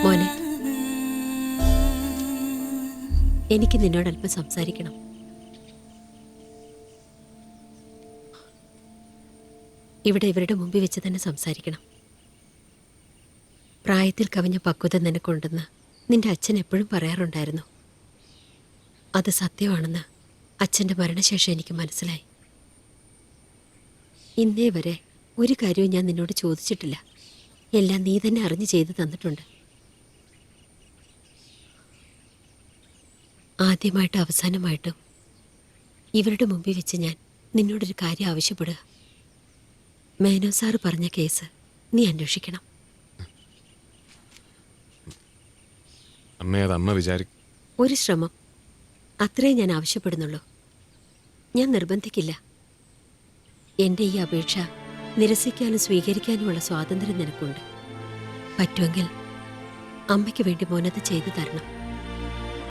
മോനെ, എനിക്ക് നിന്നോട് അല്പം സംസാരിക്കണം. ഇവിടെ ഇവരുടെ മുമ്പിൽ വെച്ച് തന്നെ സംസാരിക്കണം. പ്രായത്തിൽ കവിഞ്ഞ പക്വത നിനക്കുണ്ടെന്ന് നിന്റെ അച്ഛൻ എപ്പോഴും പറയാറുണ്ടായിരുന്നു. അത് സത്യമാണെന്ന് അച്ഛൻ്റെ മരണശേഷം എനിക്ക് മനസ്സിലായി. ഇന്നേ വരെ ഒരു കാര്യവും ഞാൻ നിന്നോട് ചോദിച്ചിട്ടില്ല. എല്ലാം നീ തന്നെ അറിഞ്ഞു ചെയ്തു തന്നിട്ടുണ്ട്. ആദ്യമായിട്ടും അവസാനമായിട്ടും ഇവരുടെ മുമ്പിൽ വെച്ച് ഞാൻ നിന്നോടൊരു കാര്യം ആവശ്യപ്പെടുക. മേനോ സാറ് പറഞ്ഞ കേസ് നീ അന്വേഷിക്കണം. ഒരു ശ്രമം, അത്രേ ഞാൻ ആവശ്യപ്പെടുന്നുള്ളൂ. ഞാൻ നിർബന്ധിക്കില്ല. എൻ്റെ ഈ അപേക്ഷ നിരസിക്കാനും സ്വീകരിക്കാനുമുള്ള സ്വാതന്ത്ര്യം നിനക്കുണ്ട്. പറ്റുമെങ്കിൽ അമ്മയ്ക്ക് വേണ്ടി മോനത് ചെയ്തു തരണം.